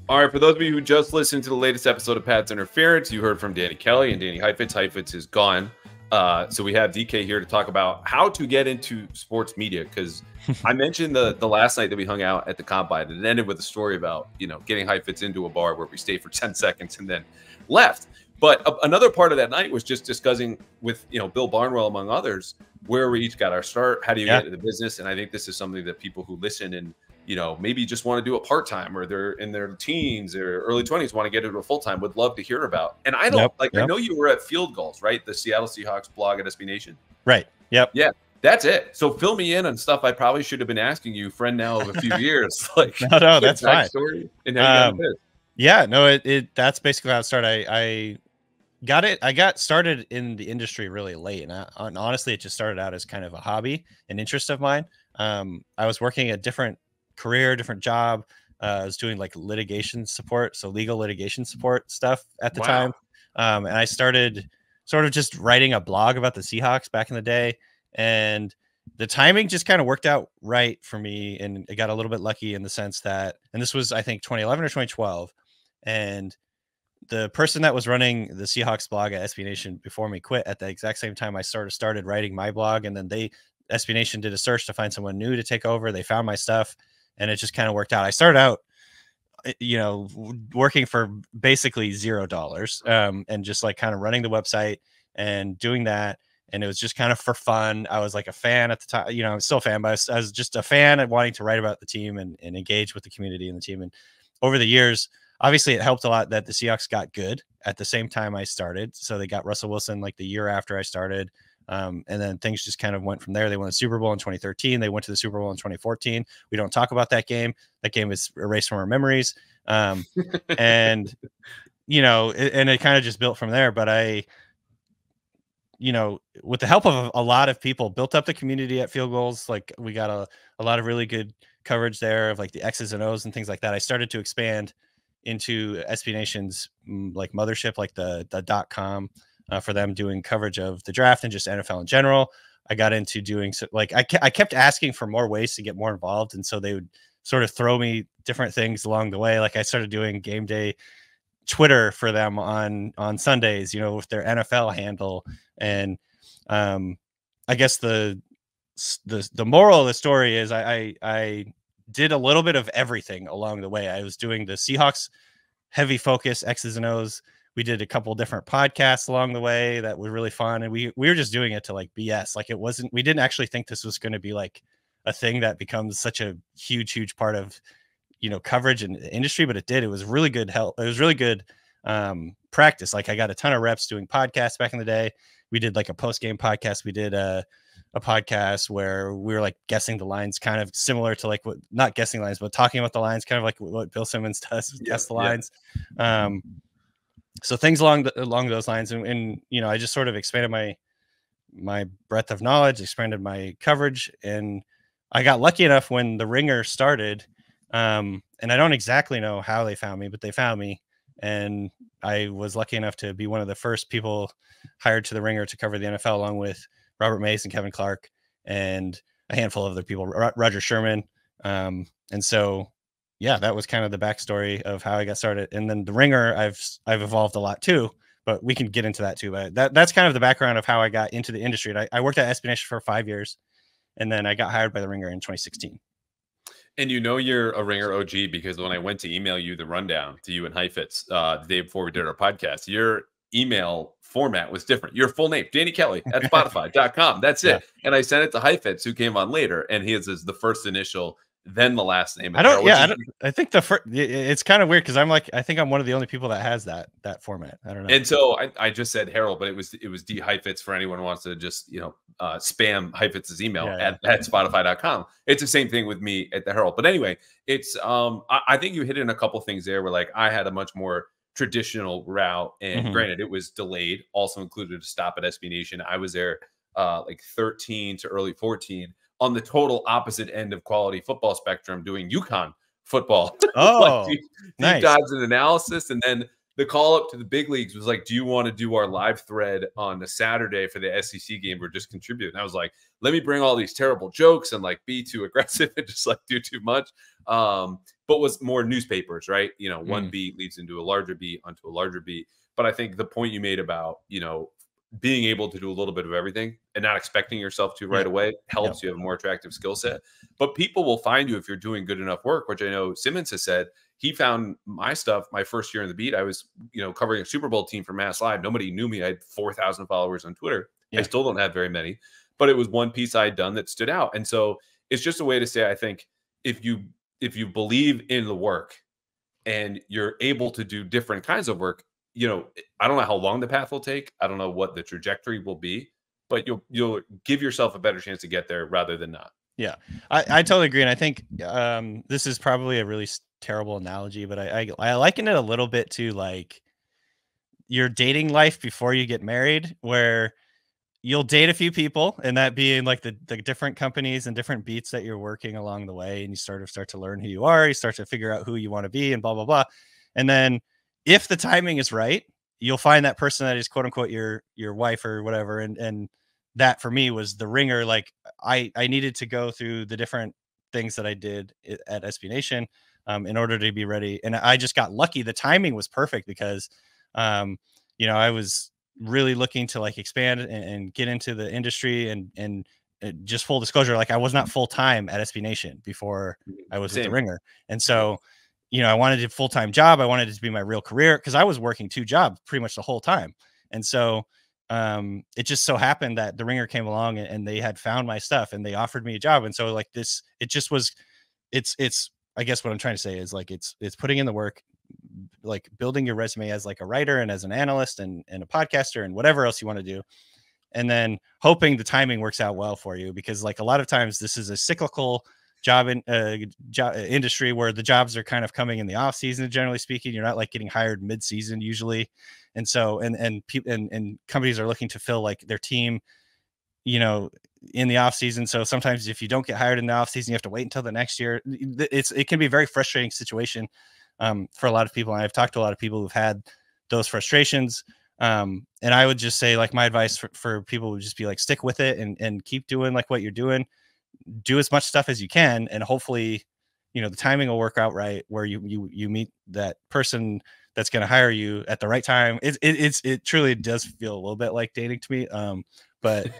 All right, for those of you who just listened to the latest episode of Pat's Interference, you heard from Danny Kelly and Danny Heifetz. Heifetz is gone. So we have DK here to talk about how to get into sports media, because I mentioned the last night that we hung out at the Combine, and it ended with a story about, getting Heifetz into a bar where we stayed for 10 seconds and then left. But another part of that night was just discussing with, Bill Barnwell, among others, where we each got our start. How do you get into the business? And I think this is something that people who listen and, maybe just want to do it part-time, or they're in their teens or early 20s, want to get into a full-time, would love to hear about. And I don't I know you were at Field Goals, right? The Seattle Seahawks blog at SB Nation. Right. Yep. Yeah. That's it. So fill me in on stuff I probably should have been asking you, friend now of a few years. No, that's fine. And how you got that's basically how it started. I got started in the industry really late, and honestly, it just started out as kind of a hobby, an interest of mine. I was working a different career, different job. I was doing like litigation support, so legal litigation support stuff at the time. And I started sort of just writing a blog about the Seahawks back in the day, and the timing just kind of worked out right for me. And I got a little bit lucky in the sense that, and this was, I think, 2011 or 2012. And the person that was running the Seahawks blog at SB Nation before me quit at the exact same time I started writing my blog. And then SB Nation did a search to find someone new to take over. They found my stuff, and it just kind of worked out. I started out, working for basically $0, and just like kind of running the website and doing that. And it was just kind of for fun. I was like a fan at the time, I'm still a fan, but I was just a fan and wanting to write about the team and engage with the community and the team. And over the years, obviously it helped a lot that the Seahawks got good at the same time I started. So they got Russell Wilson like the year after I started. And then things just kind of went from there. They won the Super Bowl in 2013. They went to the Super Bowl in 2014. We don't talk about that game. That game is erased from our memories. And, and it kind of just built from there. But I, with the help of a lot of people, built up the community at Field Goals. Like we got a lot of really good coverage there of like the X's and O's and things like that. I started to expand into SB Nation's like mothership, like the .com, for them doing coverage of the draft and just NFL in general. I got into doing I kept asking for more ways to get more involved. And so they would sort of throw me different things along the way. Like I started doing game day Twitter for them on Sundays, with their NFL handle. And I guess the moral of the story is I did a little bit of everything along the way. I was doing the Seahawks heavy focus X's and O's. We did a couple different podcasts along the way that were really fun. And we were just doing it to like BS. Like we didn't actually think this was going to be like a thing that becomes such a huge part of, coverage in the industry, but it did. It was really good help. It was really good practice. Like I got a ton of reps doing podcasts back in the day. We did like a post-game podcast. We did a podcast where we were like guessing the lines, kind of similar to like not guessing lines, but talking about the lines, kind of like what Bill Simmons does, guess the lines. So things along those lines. And I just sort of expanded my breadth of knowledge, expanded my coverage. And I got lucky enough when The Ringer started. And I don't exactly know how they found me, but they found me. And I was lucky enough to be one of the first people hired to The Ringer to cover the NFL, along with Robert Mays and Kevin Clark and a handful of other people, Roger Sherman. And so, that was kind of the backstory of how I got started. And then The Ringer, I've evolved a lot too, but we can get into that too. But that's kind of the background of how I got into the industry. And I worked at SB Nation for 5 years, and then I got hired by The Ringer in 2016. And you're a Ringer OG because when I went to email you the rundown to you and Heifetz the day before we did our podcast, your email format was different. Your full name, Danny Kelly at Spotify.com. That's it. And I sent it to Heifetz, who came on later, and his is the first initial, then the last name. I think it's kind of weird because I think I'm one of the only people that has that format. I don't know. And so I just said Harold, but it was D Heifetz for anyone who wants to just spam Heifetz's email at Spotify.com. It's the same thing with me at the Herald. But anyway, it's I think you hit in a couple things there where like I had a much more traditional route, and granted it was delayed, also included a stop at SB Nation. I was there like 13 to early 14 on the total opposite end of quality football spectrum, doing UConn football. Oh, like nice. Deep dives and analysis. And then the call up to the big leagues was like, do you want to do our live thread on a Saturday for the SEC game or just contribute? And I was like, let me bring all these terrible jokes and like be too aggressive and just like do too much. but was more newspapers, right? You know, one beat leads into a larger beat onto a larger beat. But I think the point you made about, you know, being able to do a little bit of everything and not expecting yourself to right away helps you have a more attractive skill set. But people will find you if you're doing good enough work, which I know Simmons has said. He found my stuff my first year in the beat. I was, you know, covering a Super Bowl team for Mass Live. Nobody knew me. I had 4,000 followers on Twitter. I still don't have very many, but it was one piece I had done that stood out. And so it's just a way to say, I think if you believe in the work and you're able to do different kinds of work, you know, I don't know how long the path will take. I don't know what the trajectory will be, but you'll give yourself a better chance to get there rather than not. Yeah, I totally agree. And I think this is probably a really terrible analogy, but I liken it a little bit to like your dating life before you get married, where you'll date a few people, and that being like the different companies and different beats that you're working along the way. And you start to learn who you are. You start to figure out who you want to be and blah, blah, blah. And then if the timing is right, you'll find that person that is quote unquote your wife or whatever. And that for me was the ringer. Like I needed to go through the different things that I did at SB Nation in order to be ready. And I just got lucky. The timing was perfect because, you know, I was really looking to like expand and get into the industry and just full disclosure, like I was not full time at SB Nation before I was with the Ringer. And so, you know, I wanted a full-time job. I wanted it to be my real career because I was working 2 jobs pretty much the whole time. And so it just so happened that the Ringer came along and they had found my stuff and they offered me a job. And so like this, it just was, it's, I guess what I'm trying to say is like, it's putting in the work, like building your resume as like a writer and as an analyst and a podcaster and whatever else you want to do. And then hoping the timing works out well for you, because like a lot of times this is a cyclical job in industry where the jobs are kind of coming in the off season. Generally speaking, you're not like getting hired mid season usually. And so, and people and companies are looking to fill like their team, you know, in the off season. So sometimes if you don't get hired in the off season, you have to wait until the next year. It can be a very frustrating situation for a lot of people. And I've talked to a lot of people who've had those frustrations. And I would just say like my advice for people would just be like, stick with it and keep doing like what you're doing. Do as much stuff as you can, and hopefully, you know, the timing will work out right where you meet that person that's going to hire you at the right time. It truly does feel a little bit like dating to me. But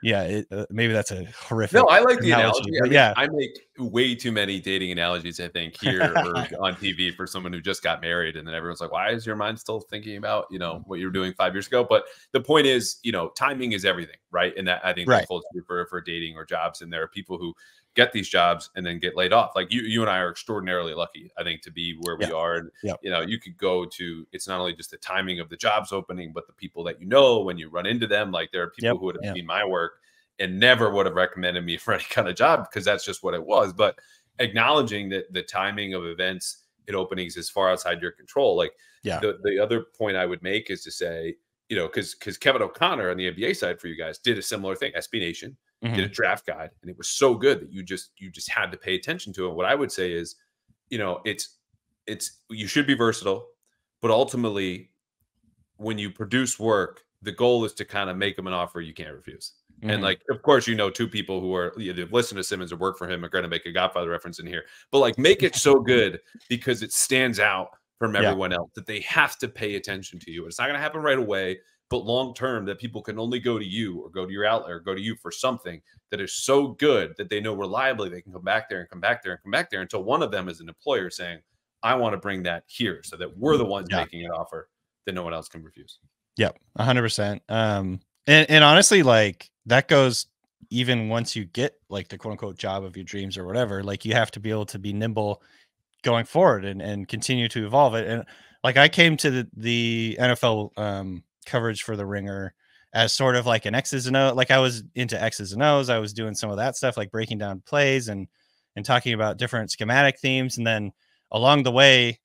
yeah, maybe that's a horrific. No, I like the analogy. But yeah, I make way too many dating analogies, I think, here or on TV for someone who just got married, and then everyone's like, "Why is your mind still thinking about, you know, what you were doing 5 years ago?" But the point is, you know, timing is everything, right? And that I think that holds true for dating or jobs. And there are people who get these jobs and then get laid off. Like you and I are extraordinarily lucky, I think, to be where we are. And you know, you could go to, it's not only just the timing of the jobs opening, but the people that you know when you run into them. Like there are people who would have seen my work and never would have recommended me for any kind of job because that's just what it was. But acknowledging that the timing of events and openings is far outside your control. Like the other point I would make is to say, you know, because Kevin O'Connor on the NBA side for you guys did a similar thing. SB Nation did a draft guide, and it was so good that you just had to pay attention to it. What I would say is, you know, it's you should be versatile, but ultimately when you produce work, the goal is to kind of make them an offer you can't refuse. And like, of course, you know, 2 people who are either listen to Simmons or work for him are going to make a Godfather reference in here, but like make it so good because it stands out from everyone else that they have to pay attention to you. It's not going to happen right away, but long term that people can only go to you or go to your outlet or go to you for something that is so good that they know reliably they can come back there and come back there and come back there until one of them is an employer saying, I want to bring that here so that we're the ones making an offer that no one else can refuse. Yep. 100%. And honestly, like that goes even once you get like the quote unquote job of your dreams or whatever, like you have to be able to be nimble going forward and continue to evolve it. And like I came to the NFL coverage for the Ringer as sort of like an X's and O. Like I was into X's and O's. I was doing some of that stuff, like breaking down plays and talking about different schematic themes. And then along the way,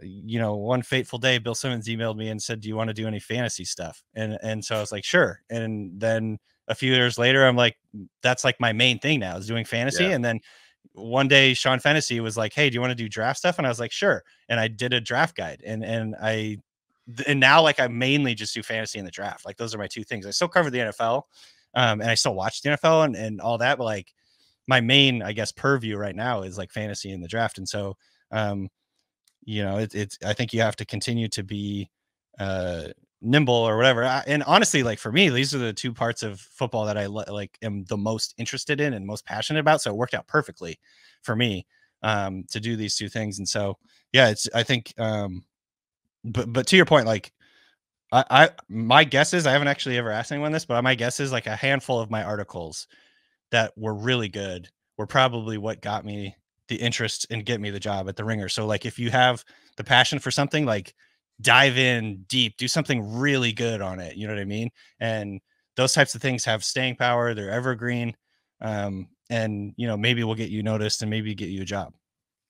you know, one fateful day, Bill Simmons emailed me and said, do you want to do any fantasy stuff? And so I was like, sure. And then a few years later, I'm like, that's like my main thing now is doing fantasy. And then one day Sean Fennessy was like, hey, do you want to do draft stuff? And I was like, sure. And I did a draft guide and now like I mainly just do fantasy and the draft. Like those are my 2 things. I still cover the NFL and I still watch the NFL and all that. But like my main, I guess, purview right now is like fantasy and the draft. And so, you know, it's I think you have to continue to be nimble or whatever. And honestly, like for me, these are the two parts of football that I like am the most interested in and most passionate about. So it worked out perfectly for me to do these two things. And so, yeah, it's, I think, but to your point, like my guess is, I haven't actually ever asked anyone this, but my guess is like a handful of my articles that were really good were probably what got me the interest and get me the job at the Ringer. So like, if you have the passion for something, like dive in deep, do something really good on it. You know what I mean? And those types of things have staying power. They're evergreen. And you know, maybe we'll get you noticed and maybe get you a job.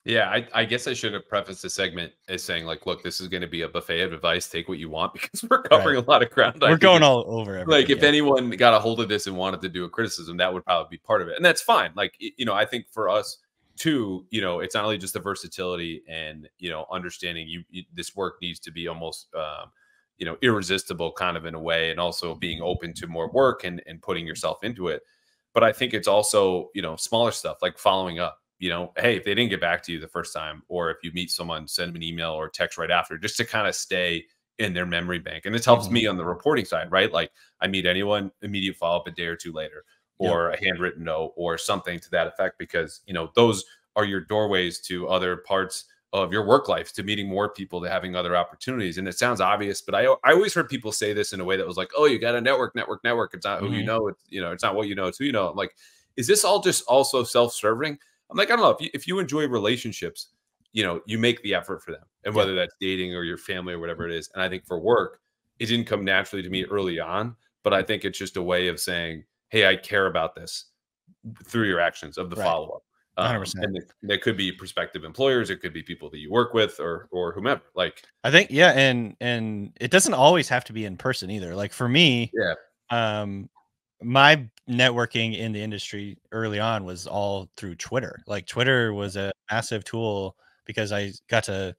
Yeah, I guess I should have prefaced the segment as saying, like, look, this is going to be a buffet of advice. Take what you want, because we're covering a lot of ground. We're going all over everything. Like, if anyone got a hold of this and wanted to do a criticism, that would probably be part of it. And that's fine. Like, you know, I think for us too, you know, it's not only just the versatility and, you know, understanding this work needs to be almost, you know, irresistible kind of in a way, and also being open to more work and putting yourself into it. But I think it's also, you know, smaller stuff like following up. You know, hey, if they didn't get back to you the first time, or if you meet someone, send them an email or text right after, just to kind of stay in their memory bank. And this helps me on the reporting side, right? Like, I meet anyone, immediate follow-up a day or two later, or a handwritten note or something to that effect, because, you know, those are your doorways to other parts of your work life, to meeting more people, to having other opportunities. And it sounds obvious, but I always heard people say this in a way that was like, oh, you got to network. It's not who you know. It's, you know, it's not what you know, it's who you know. I'm like, is this all just also self-serving? I'm like, I don't know, if you enjoy relationships, you know, you make the effort for them, and whether that's dating or your family or whatever it is. And I think for work, it didn't come naturally to me early on, but I think it's just a way of saying, hey, I care about this through your actions of the follow-up. 100%. And there could be prospective employers, it could be people that you work with, or whomever. Like, I think, yeah, and it doesn't always have to be in person either. Like for me, my networking in the industry early on was all through Twitter. Like Twitter was a massive tool because I got to,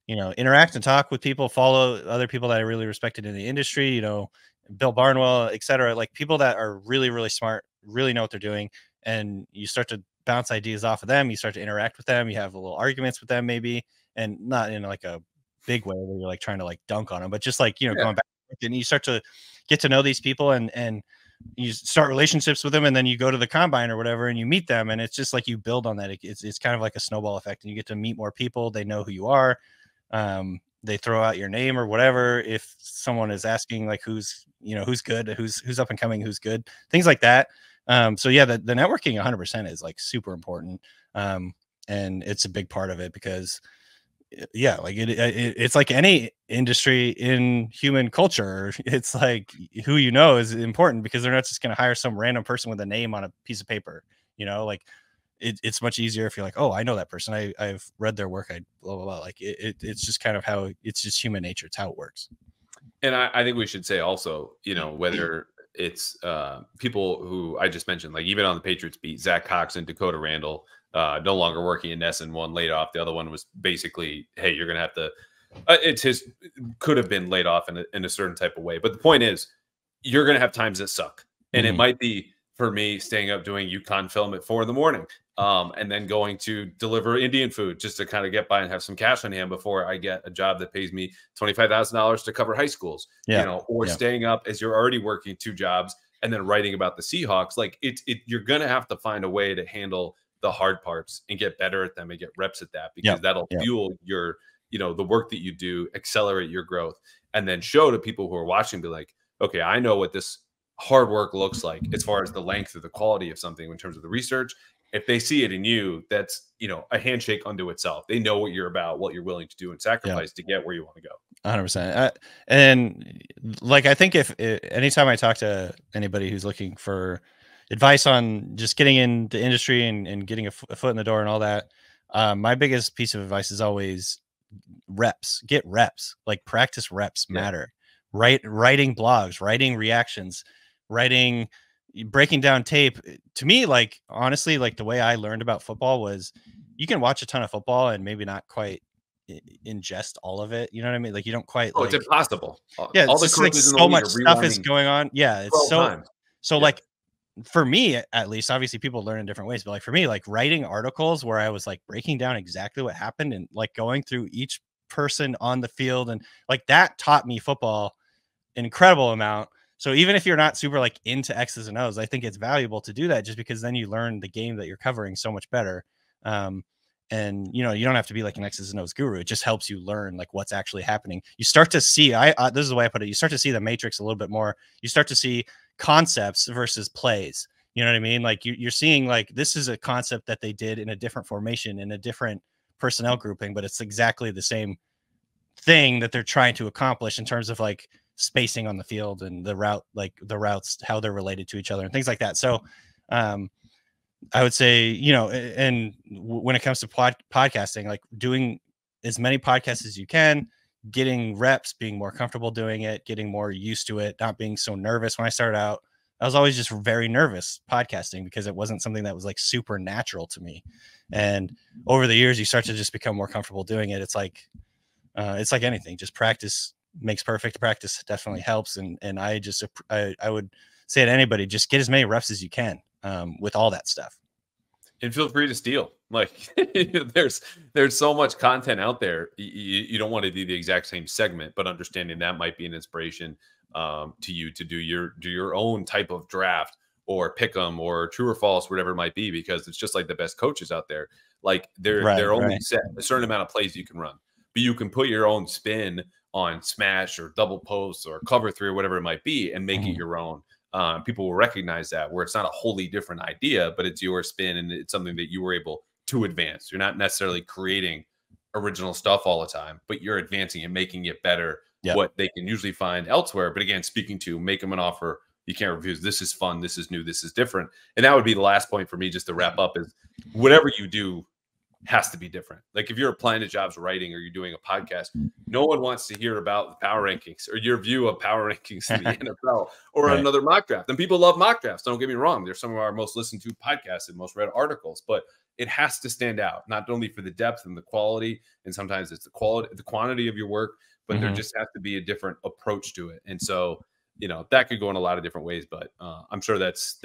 you know, interact and talk with people, follow other people that I really respected in the industry, you know, Bill Barnwell, etc. Like people that are really, really smart, really know what they're doing. And you start to bounce ideas off of them. You start to interact with them. You have little arguments with them, maybe, and not in like a big way where you're like trying to like dunk on them, but just like, you know, going back, and you start to get to know these people, and you start relationships with them, and then you go to the combine or whatever and you meet them, and it's just like you build on that. It's kind of like a snowball effect, and you get to meet more people. They know who you are. They throw out your name or whatever if someone is asking, like, who's, you know, who's good, who's up and coming, who's good, things like that. So yeah, the networking 100% is like super important, and it's a big part of it, because yeah, like it's like any industry in human culture. It's like who you know is important, because they're not just going to hire some random person with a name on a piece of paper. You know, like it's much easier if you're like, oh, I know that person. I've read their work. I blah blah blah. Like it's just kind of how it's just human nature. It's how it works. And I think we should say also, you know, whether it's people who I just mentioned, like even on the Patriots beat, Zach Cox and Dakota Randall, no longer working in Ness, and one laid off. The other one was basically, hey, you're going to have to, could have been laid off in a certain type of way. But the point is, you're going to have times that suck. And it might be, for me, staying up doing UConn film at 4 a.m, and then going to deliver Indian food just to kind of get by and have some cash on hand before I get a job that pays me $25,000 to cover high schools, you know, or staying up as you're already working 2 jobs and then writing about the Seahawks. Like you're going to have to find a way to handle the hard parts and get better at them and get reps at that, because that'll fuel your, you know, the work that you do, accelerate your growth, and then show to people who are watching, be like, okay, I know what this hard work looks like as far as the length or the quality of something in terms of the research. If they see it in you, that's, you know, a handshake unto itself. They know what you're about, what you're willing to do and sacrifice to get where you want to go. 100%. And like, I think if anytime I talk to anybody who's looking for advice on just getting in the industry and getting a foot in the door and all that, my biggest piece of advice is always reps. Get reps. Like practice reps matter. Writing blogs, writing reactions, breaking down tape. To me, like, honestly, like the way I learned about football was you can watch a ton of football and maybe not quite ingest all of it. You know what I mean? Like you don't quite. Oh, like, it's impossible. Yeah, it's just like so much stuff is going on. Yeah, it's so times. like for me, at least, obviously people learn in different ways, but like for me, like writing articles where I was like breaking down exactly what happened and like going through each person on the field, and like that taught me football an incredible amount. So even if you're not super like into X's and O's, I think it's valuable to do that, just because then you learn the game that you're covering so much better. And you know, you don't have to be like an X's and O's guru. It just helps you learn like what's actually happening. You start to see, this is the way I put it. You start to see the matrix a little bit more. You start to see concepts versus plays. You know what I mean? Like you're seeing like, this is a concept that they did in a different formation, in a different personnel grouping, but it's exactly the same thing that they're trying to accomplish in terms of like spacing on the field and the routes, how they're related to each other and things like that. So, I would say, you know, and when it comes to podcasting, like doing as many podcasts as you can, getting reps, being more comfortable doing it, getting more used to it, not being so nervous. When I started out, I was always just very nervous podcasting because it wasn't something that was like super natural to me. And over the years, you start to just become more comfortable doing it. It's like anything, just practice makes perfect. Practice definitely helps. And I would say to anybody, just get as many reps as you can with all that stuff. And feel free to steal. Like there's so much content out there. You don't want to do the exact same segment, but understanding that might be an inspiration to you to do your own type of draft or pick 'em or true or false, whatever it might be, because it's just like the best coaches out there. Like they're only set a certain amount of plays you can run, but you can put your own spin on smash or double posts or cover three or whatever it might be and make it your own. People will recognize that, where it's not a wholly different idea, but it's your spin and it's something that you were able to advance. You're not necessarily creating original stuff all the time, but you're advancing and making it better. Yep. What they can usually find elsewhere. But again, speaking to make them an offer you can't refuse. This is fun. This is new. This is different. And that would be the last point for me, just to wrap up, is whatever you do has to be different. Like if you're applying to jobs writing or you're doing a podcast, no one wants to hear about the power rankings or your view of power rankings in the NFL or another mock draft. And people love mock drafts. Don't get me wrong. They're some of our most listened to podcasts and most read articles, but it has to stand out, not only for the depth and the quality, and sometimes it's the quality, the quantity of your work, but there just has to be a different approach to it. And so, you know, that could go in a lot of different ways, but I'm sure that's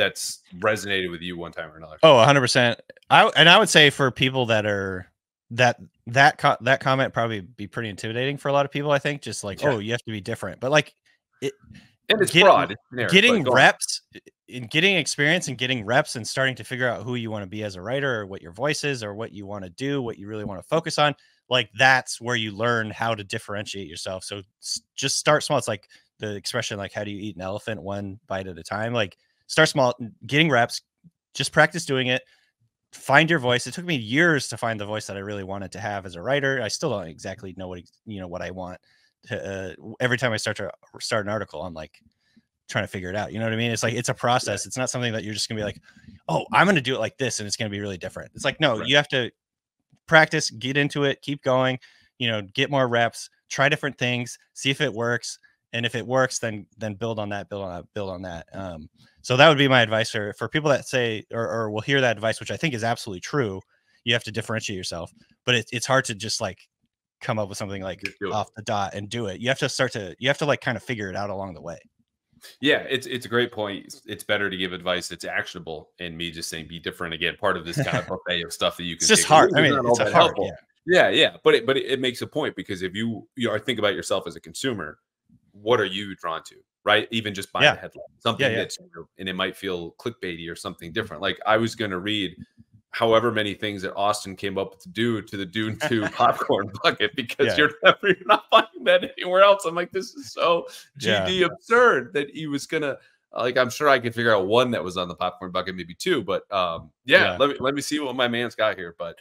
resonated with you one time or another. Oh, 100%. I would say for people that are that comment probably be pretty intimidating for a lot of people. I think just like, oh, you have to be different, but like it, and it's broad. It's generic, getting reps and getting experience and getting reps and starting to figure out who you want to be as a writer or what your voice is or what you want to do, what you really want to focus on. Like that's where you learn how to differentiate yourself. So just start small. It's like the expression, like, how do you eat an elephant one bite at a time? Like start small, getting reps, just practice doing it, find your voice. It took me years to find the voice that I really wanted to have as a writer. I still don't exactly know what I want to, every time I start an article, I'm like trying to figure it out. You know what I mean? It's like, it's a process. It's not something that you're just gonna be like, oh, I'm going to do it like this and it's going to be really different. It's like, no, you have to practice, get into it, keep going, get more reps, try different things, see if it works. And if it works, then build on that. So that would be my advice for people that say, or will hear that advice, which I think is absolutely true. You have to differentiate yourself, but it's hard to just like come up with something like off the dot and do it. You have to like kind of figure it out along the way. Yeah, it's a great point. It's better to give advice that's actionable, and me just saying be different. Again, part of this kind of buffet of stuff that you can. It's just hard. I mean, it's hard. Yeah. But it makes a point, because if you think about yourself as a consumer, what are you drawn to, right? Even just buying a headline, something that's, and it might feel clickbaity or something different. Like I was going to read however many things that Austin came up to do to the Dune 2 popcorn bucket, because you're not finding that anywhere else. I'm like, this is so GD absurd that he was gonna, like, I'm sure I could figure out one that was on the popcorn bucket, maybe two, but let me see what my man's got here. But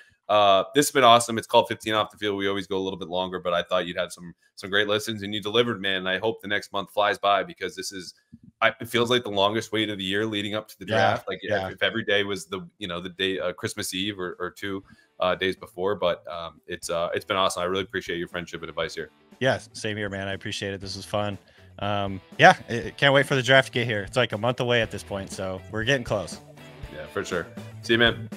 this has been awesome. It's called 15 Off the Field. We always go a little bit longer, but I thought you'd had some great listens, and you delivered, man. And I hope the next month flies by, because it feels like the longest wait of the year leading up to the draft. If every day was the day, Christmas Eve or 2 days before, but it's been awesome. I really appreciate your friendship and advice here. Yeah, same here, man. I appreciate it. This was fun. Can't wait for the draft to get here. It's like a month away at this point, so we're getting close. Yeah, for sure. See you, man.